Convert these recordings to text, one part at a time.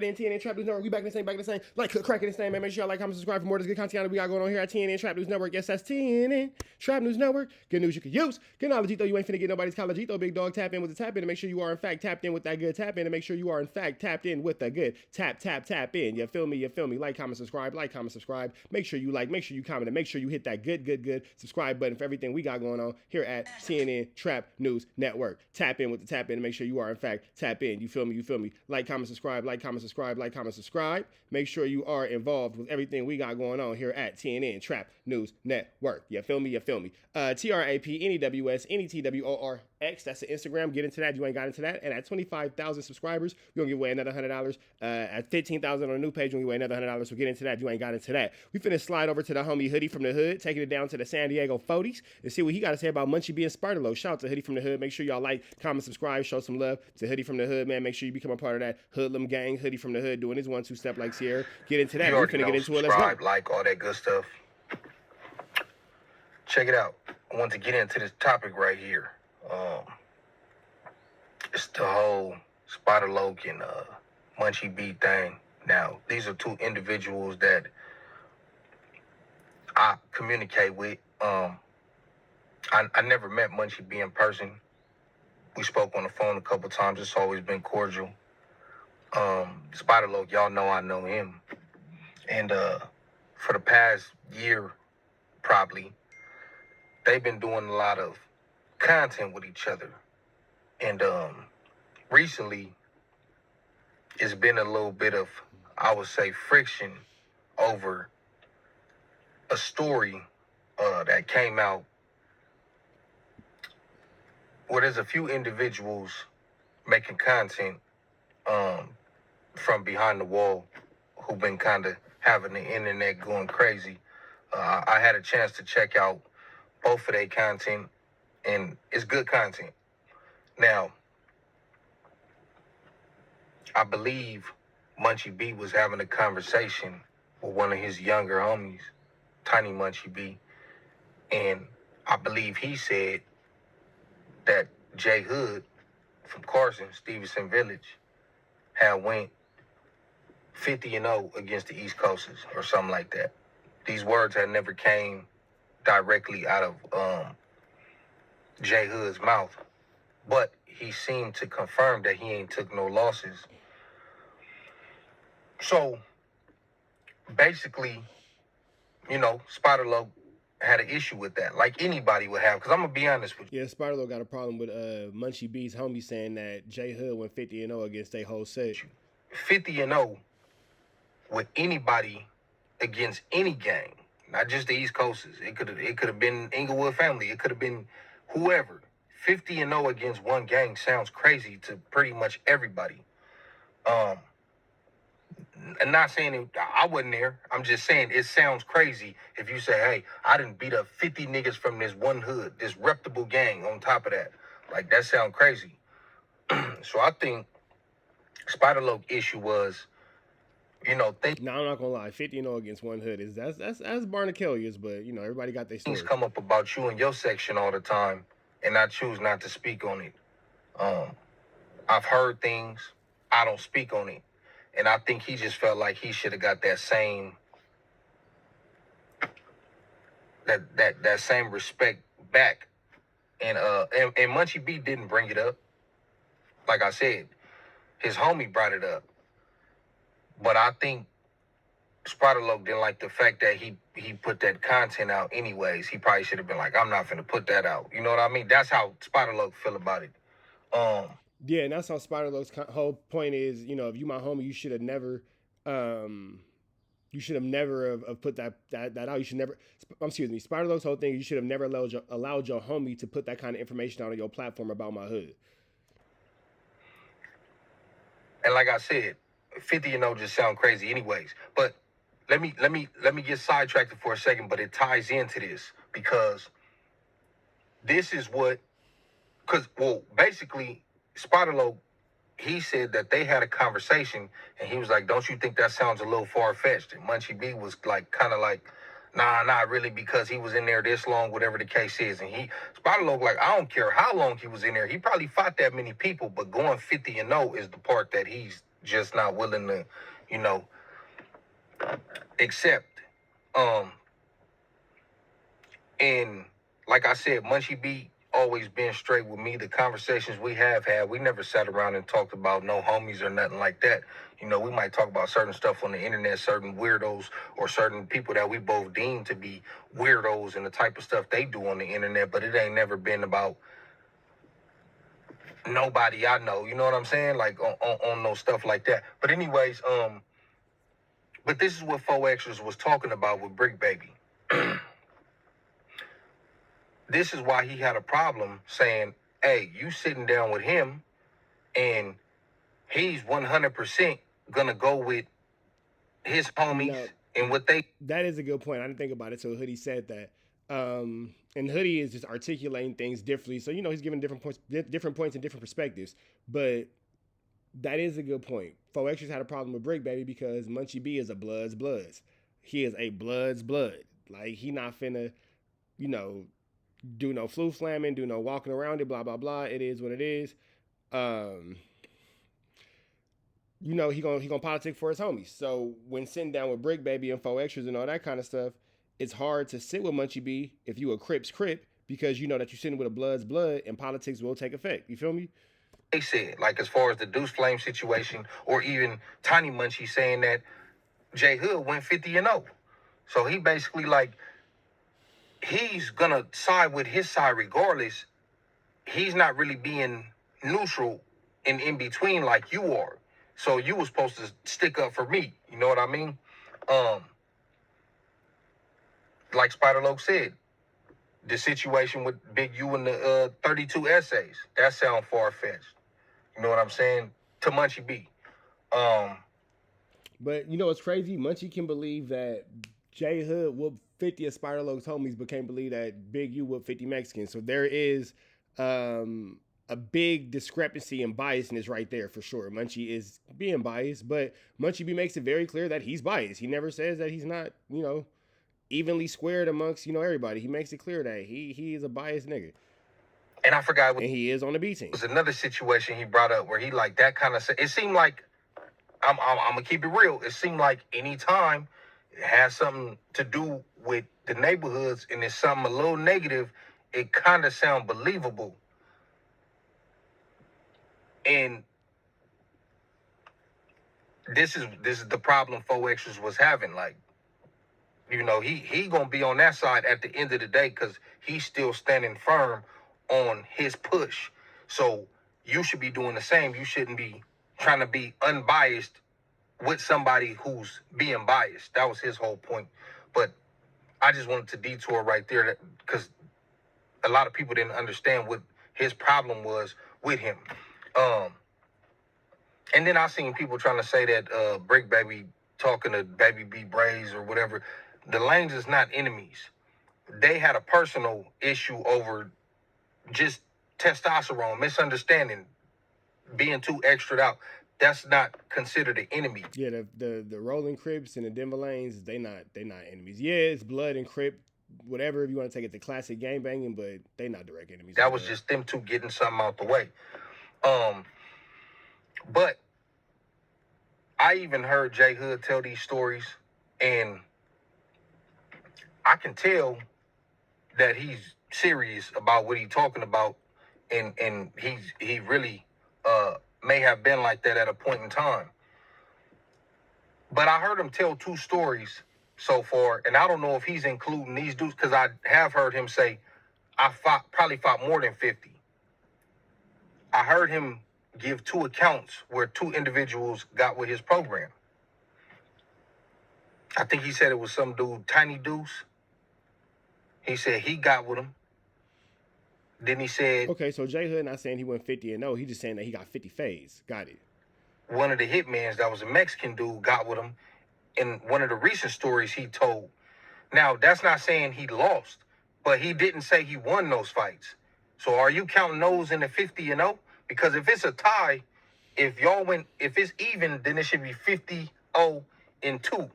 And TNN Trap News Network, we back in the same, like cracking this thing, man. Make sure y'all like, comment, subscribe for more of this good content we got going on here at TNN Trap News Network. Yes, that's TNN Trap News Network. Good news you can use. Good knowledge, though. You ain't finna get nobody's college, though. Big dog, tap in with the tap in to make sure you are in fact tapped in with that good tap in to make sure you are in fact tapped in with the good tap in. You feel me? Like, comment, subscribe. Make sure you like, make sure you comment, and make sure you hit that good subscribe button for everything we got going on here at TNN Trap News Network. Tap in with the tap in to make sure you are in fact tap in. You feel me? Like, comment, subscribe. Make sure you are involved with everything we got going on here at TNN Trap News Network. You feel me? TRAPNEWS NETWORX. That's the Instagram. Get into that. You ain't got into that. And at 25,000 subscribers, we're going to give away another $100. At 15,000 on a new page, we're going to give away another $100. So get into that. You ain't got into that. We finna slide over to the homie Hoodie from the Hood, taking it down to the San Diego 40s and see what he got to say about Munchie being Spartalo. Shout out to Hoodie from the Hood. Make sure y'all like, comment, subscribe, show some love to Hoodie from the Hood, man. Make sure you become a part of that Hoodlum gang. Hoodie from the Hood doing his 1-2 step like Sierra. Get into that. We're finna get into it. Let's go. Like, all that good stuff. Check it out. I want to get into this topic right here. It's the whole Spal and Munchie B thing. Now, these are two individuals that I communicate with. I never met Munchie B in person. We spoke on the phone a couple times. It's always been cordial. Spal, y'all know I know him. And for the past year, probably, they've been doing a lot of content with each other. And recently, it's been a little bit of, I would say, friction over a story that came out where there's a few individuals making content from behind the wall who've been kind of having the internet going crazy. I had a chance to check out both of their content, and it's good content. Now, I believe Munchie B was having a conversation with one of his younger homies, Tiny Munchie B, and I believe he said that J Hood from Carson, Stevenson Village, had went 50-0 against the East Coasters or something like that. These words had never came directly out of J Hood's mouth, but he seemed to confirm that he ain't took no losses. So basically, you know, Spal had an issue with that, like anybody would have. Because I'm gonna be honest with you. Yeah, Spal got a problem with Munchie B's homie saying that J Hood went 50-0 against their whole set. 50-0 with anybody against any gang, not just the East Coasters. It could have been Inglewood family. It could have been whoever. 50-0 against one gang sounds crazy to pretty much everybody. I'm not saying I wasn't there. I'm just saying it sounds crazy if you say, hey, I didn't beat up 50 niggas from this one hood, this reputable gang on top of that. Like, that sounds crazy. So I think Spal issue was, you know, No, I'm not gonna lie. 50-0 against one hood is that's Barnacalia's, but you know, everybody got their stories. Things come up about you and your section all the time, and I choose not to speak on it. I've heard things, I don't speak on it. And I think he just felt like he should have got that same that same respect back. And Munchie B didn't bring it up. Like I said, his homie brought it up. But I think Spal didn't like the fact that he put that content out anyways. He probably should have been like, I'm not finna put that out. You know what I mean? That's how Spal feel about it. Yeah, and that's how Spal whole point is, you know, if you my homie, you should have never have put that out. You should never, excuse me, Spal's whole thing, you should have never allowed your homie to put that kind of information out on your platform about my hood. And like I said, 50-0 just sound crazy anyways. But let me get sidetracked for a second, but it ties into this because this is what, basically, Spal, he said that they had a conversation, and he was like, don't you think that sounds a little far-fetched? And Munchie B was like, kind of like, nah, not really, because he was in there this long, whatever the case is. And Spal like, I don't care how long he was in there. He probably fought that many people, but going 50-0 is the part that he's just not willing to, you know, accept. And like I said, Munchie B always been straight with me. The conversations we have had, we never sat around and talked about no homies or nothing like that. You know, we might talk about certain stuff on the internet, certain weirdos or certain people that we both deem to be weirdos and the type of stuff they do on the internet, but it ain't never been about nobody I know. You know what I'm saying? Like on no stuff like that. But anyways, but this is what 4Xers was talking about with Brick Baby. This is why he had a problem saying, hey, you sitting down with him and he's 100% gonna go with his homies and what they... That is a good point. I didn't think about it till Hoodie said that. And Hoodie is just articulating things differently. So, you know, he's giving different points and different perspectives. But that is a good point. 4Xers had a problem with Brick Baby because Munchie B is a Bloods. He is a Bloods. Like, he not finna, you know, do no flu flamming, do no walking around it, blah, blah, blah. It is what it is. You know, he gonna politic for his homies. So when sitting down with Brick Baby and 4Xers and all that kind of stuff, it's hard to sit with Munchie B if you a Crip's Crip because you know that you're sitting with a Blood's blood and politics will take effect. You feel me? They said, like as far as the Deuce Flame situation or even Tiny Munchie saying that J Hood went 50-0. So he basically like, he's gonna side with his side regardless. He's not really being neutral and in between like you are. So you were supposed to stick up for me. You know what I mean? Like Spider Loc said, the situation with Big U and the 32 essays, that sound far-fetched. You know what I'm saying? To Munchie B. But you know what's crazy? Munchie can believe that J Hood whooped 50 of Spider Loc's homies, but can't believe that Big U whooped 50 Mexicans. So there is a big discrepancy in biasness right there for sure. Munchie is being biased, but Munchie B makes it very clear that he's biased. He never says that he's not, you know, evenly squared amongst, you know, everybody. He makes it clear that he is a biased nigga. And I forgot what... And he is on the B team. It was another situation he brought up where he like that kind of... It seemed like, I'm going to keep it real. It seemed like anytime it has something to do with the neighborhoods and it's something a little negative, it kind of sounds believable. And this is the problem 4Xers was having. Like, you know, he gonna be on that side at the end of the day because he's still standing firm on his push. So you should be doing the same. You shouldn't be trying to be unbiased with somebody who's being biased. That was his whole point. But I just wanted to detour right there because a lot of people didn't understand what his problem was with him. And then I seen people trying to say that Brick Baby talking to Baby B Braze or whatever. The Lanes is not enemies. They had a personal issue over just testosterone, misunderstanding, being too extra out. That's not considered an enemy. Yeah, the Rolling Crips and the Denver Lanes, they not enemies. Yeah, it's Blood and Crip, whatever, if you want to take it to classic gang banging, but they not direct enemies. That was just them two getting something out the way. But I even heard J Hood tell these stories, and I can tell that he's serious about what he's talking about, and he really may have been like that at a point in time. But I heard him tell two stories so far, and I don't know if he's including these dudes because I have heard him say, I probably fought more than 50. I heard him give two accounts where two individuals got with his program. I think he said it was some dude, Tiny Deuce. He said he got with him. Then he said... Okay, so J Hood not saying he went 50-0. He just saying that he got 50 fades. Got it. One of the hitmans that was a Mexican dude got with him in one of the recent stories he told. Now, that's not saying he lost, but he didn't say he won those fights. So are you counting those in the 50-0? Because if it's a tie, if it's even, then it should be 50-0 and 2.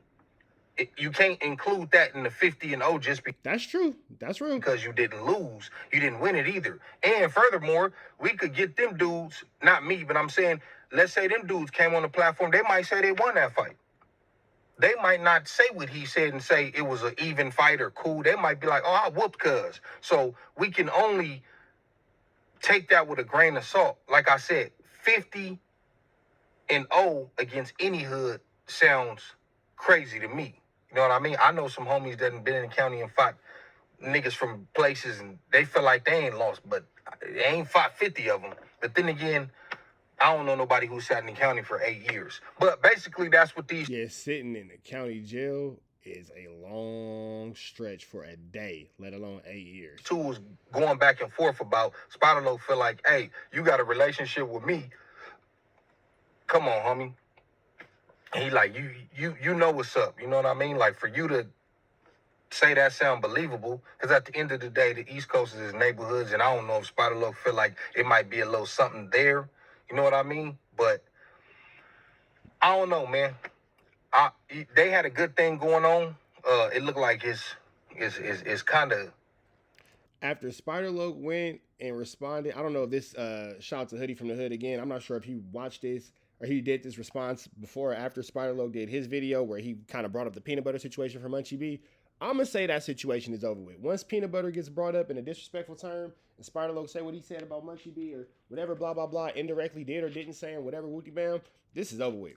You can't include that in the 50-0 just because... That's true. That's real. Because you didn't lose. You didn't win it either. And furthermore, we could get them dudes, not me, but I'm saying let's say them dudes came on the platform, they might say they won that fight. They might not say what he said and say it was an even fight or cool. They might be like, oh, I whooped cuz. So we can only take that with a grain of salt. Like I said, 50-0 against any hood sounds crazy to me. You know what I mean? I know some homies that have been in the county and fought niggas from places and they feel like they ain't lost, but they ain't fought 50 of them. But then again, I don't know nobody who sat in the county for 8 years. But basically, that's what these... Yeah, sitting in the county jail is a long stretch for a day, let alone 8 years. Two was going back and forth about. Spal feel like, hey, you got a relationship with me. Come on, homie. He like, you know what's up. You know what I mean? Like, for you to say that sound believable, because at the end of the day, the East Coast is his neighborhoods, and I don't know if Spal feel like it might be a little something there. You know what I mean? But I don't know, man. They had a good thing going on. It looked like it's kind of... After Spider-Loc went and responded, I don't know if this shout out to Hoodie from the Hood again. I'm not sure if he watched this or he did this response before or after Spider-Loc did his video where he kind of brought up the peanut butter situation for Munchie B. I'm going to say that situation is over with. Once peanut butter gets brought up in a disrespectful term and Spider-Loc say what he said about Munchie B or whatever, blah, blah, blah, indirectly did or didn't say and whatever, wooty bam, this is over with.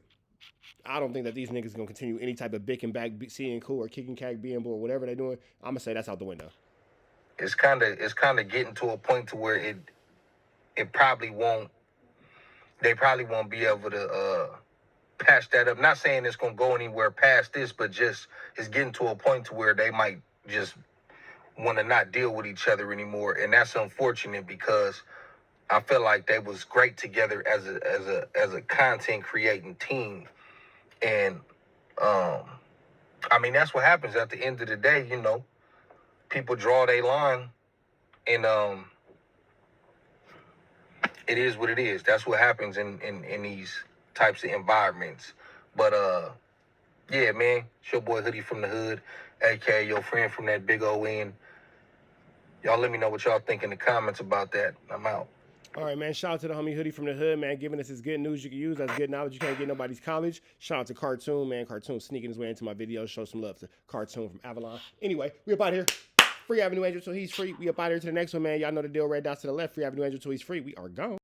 I don't think that these niggas going to continue any type of bick and back, seeing cool or kicking cack, being bull, or whatever they're doing. I'm going to say that's out the window. It's kind of getting to a point to where it probably won't, they probably won't be able to patch that up. Not saying it's going to go anywhere past this, but just it's getting to a point to where they might just want to not deal with each other anymore. And that's unfortunate because I feel like they was great together as a content creating team. And I mean, that's what happens at the end of the day, you know. People draw their line, and it is what it is. That's what happens in these types of environments. But yeah, man, it's your boy Hoodie from the Hood, aka your friend from that big O end. Y'all let me know what y'all think in the comments about that. I'm out. All right, man. Shout out to the homie Hoodie from the Hood, man, giving us his good news you can use. That's good knowledge you can't get nobody's college. Shout out to Cartoon, man. Cartoon sneaking his way into my videos. Show some love to Cartoon from Avalon. Anyway, we up out here. Free Avenue Angel till he's free. We up out here to the next one, man. Y'all know the deal. Red dots to the left. Free Avenue Angel till he's free. We are gone.